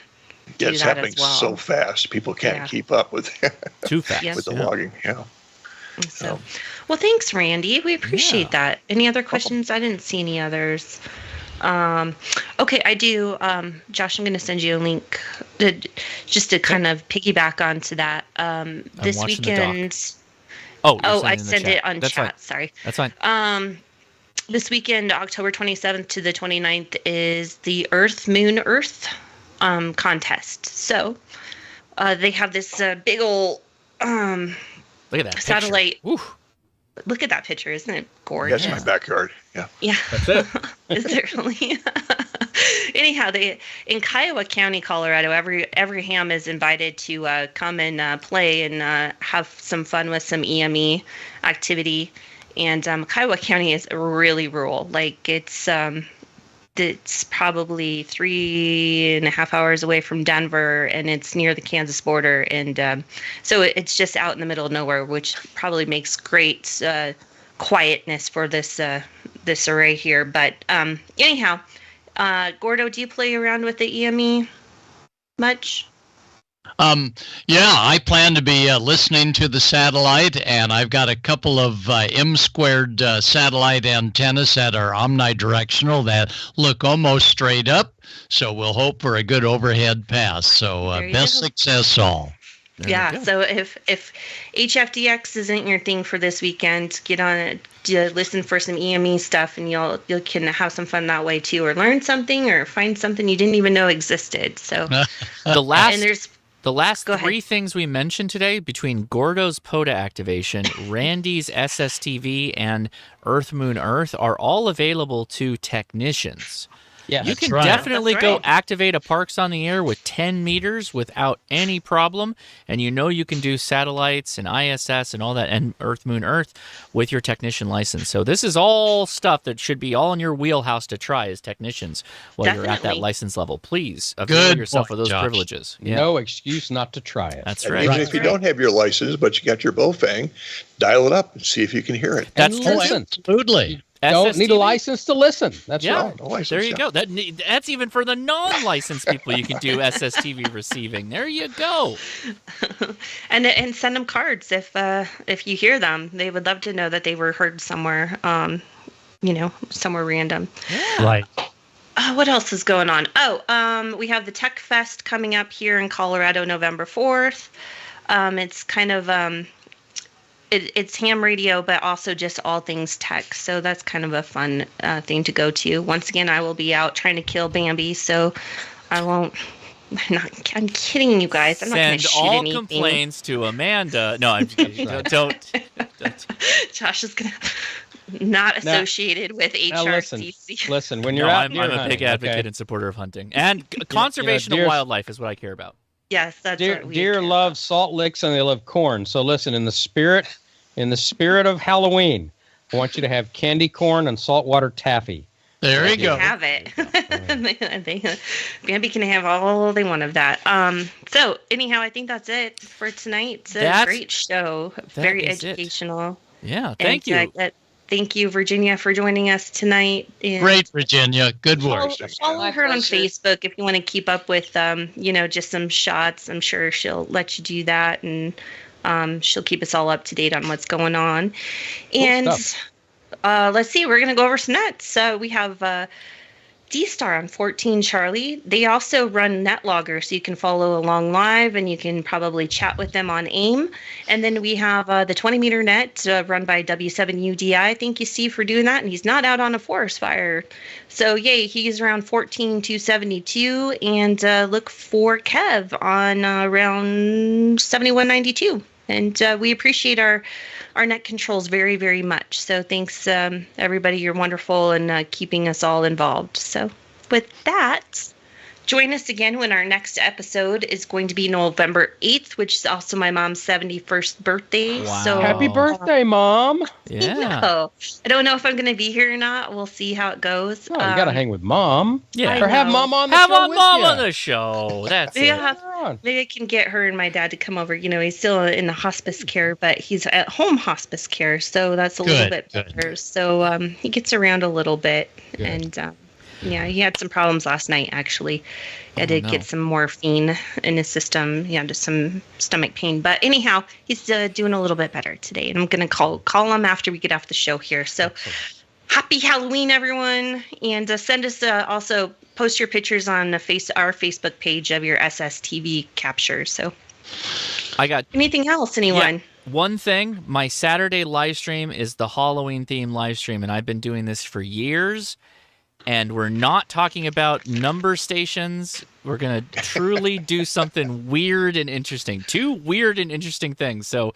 do it's that happening as well. so fast. People can't keep up with too fast with the logging. So, well, thanks, Randy. We appreciate that. Any other questions? I didn't see any others. Okay, I do. Josh, I'm going to send you a link just to kind of piggyback onto that. This weekend. I sent it on chat. Fine. Sorry. That's fine. This weekend, October 27th to the 29th, is the Earth contest. So they have this big old look at that satellite. Look at that picture. Isn't it gorgeous? That's my backyard. Yeah. Yeah. That's it. Is it really? Anyhow, in Kiowa County, Colorado, every ham is invited to come and play and have some fun with some EME activity. And Kiowa County is really rural. Like it's probably 3.5 hours away from Denver, and it's near the Kansas border. And so it's just out in the middle of nowhere, which probably makes great quietness for this array here. But anyhow, Gordo, do you play around with the EME much? I plan to be listening to the satellite, and I've got a couple of M-squared satellite antennas that are omnidirectional that look almost straight up, so we'll hope for a good overhead pass. So best success all. So if HFDX isn't your thing for this weekend, get on it, listen for some EME stuff, and you can have some fun that way too, or learn something, or find something you didn't even know existed. So the The last three things we mentioned today, between Gordo's POTA activation, Randy's SSTV, and Earth Moon Earth, are all available to technicians. Yeah, you can definitely go activate a Parks on the Air with 10 meters without any problem, and you know you can do satellites and ISS and all that, and Earth, Moon, Earth with your technician license. So this is all stuff that should be all in your wheelhouse to try as technicians while you're at that license level. Please avail yourself of those privileges. Yeah. No excuse not to try it. That's and right. Even if you don't have your license, but you got your Bofang, dial it up and see if you can hear it. That's true. Absolutely. Don't need a license to listen. That's right. There you go. That's even for the non-licensed people. You can do SSTV receiving. There you go. And send them cards if you hear them. They would love to know that they were heard somewhere. Somewhere random. Yeah. Right. What else is going on? We have the Tech Fest coming up here in Colorado, November 4th. It's kind of it's ham radio, but also just all things tech. So that's kind of a fun thing to go to. Once again, I will be out trying to kill Bambi, so I won't. I'm kidding you guys. I'm not going to shoot anything. Send all complaints to Amanda. No, I'm kidding. Don't. Josh is going to not associated with HRCC. Listen, when you're out, I'm a big advocate and supporter of hunting and conservation of wildlife is what I care about. Yes, that's what we deer love salt licks and they love corn. So listen, in the spirit of Halloween, I want you to have candy corn and saltwater taffy. There you go. Have it. Bambi can have all they want of that. So anyhow, I think that's it for tonight. It's a great show. Very educational. Yeah, thank you. Thank you, Virginia, for joining us tonight. And great, Virginia. Good work. Follow her on Facebook if you want to keep up with, just some shots. I'm sure she'll let you do that, and she'll keep us all up to date on what's going on. And let's see, we're going to go over some nets. We have D-Star on 14 Charlie. They also run NetLogger, so you can follow along live, and you can probably chat with them on AIM. And then we have the 20-meter net run by W7UDI. Thank you, Steve, for doing that. And he's not out on a forest fire. So, yay, he's around 14,272. And look for Kev on around 7192. And we appreciate our net controls very, very much. So thanks, everybody. You're wonderful and keeping us all involved. So with that, join us again when our next episode is going to be November 8th, which is also my mom's 71st birthday. Wow. So happy birthday, Mom. Yeah. I don't know if I'm going to be here or not. We'll see how it goes. Oh, you got to hang with Mom. Yeah. Or have Mom on the show. Have Mom on the show. That's it. Maybe I can get her and my dad to come over. He's still in the hospice care, but he's at home hospice care. So that's a little bit better. So he gets around a little bit. Good. And he had some problems last night, actually. He had to get some morphine in his system. He had some stomach pain. But anyhow, he's doing a little bit better today. And I'm going to call him after we get off the show here. So happy Halloween, everyone. And send us also post your pictures on our Facebook page of your SSTV captures. So I got anything else, anyone? Yeah. One thing, my Saturday live stream is the Halloween theme live stream, and I've been doing this for years. And we're not talking about number stations. We're going to truly do something weird and interesting. 2 weird and interesting things. So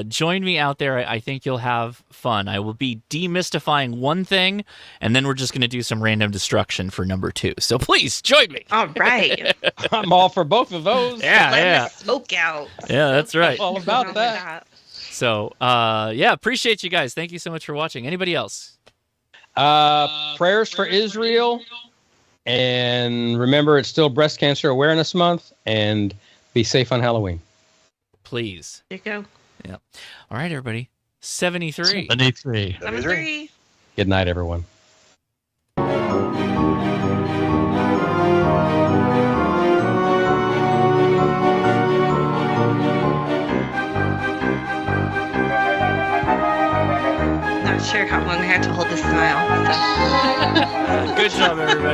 join me out there. I think you'll have fun. I will be demystifying one thing, and then we're just going to do some random destruction for number 2. So please join me. All right. I'm all for both of those. Yeah, the smoke out. Yeah, that's right. All about that. So, appreciate you guys. Thank you so much for watching. Anybody else? Prayers for Israel, and remember it's still Breast Cancer Awareness Month, and be safe on Halloween. Please. There you go. Yeah. All right, everybody. 73. 73. Good night, everyone. Not sure how long I had to hold the smile. So. Good job, everybody.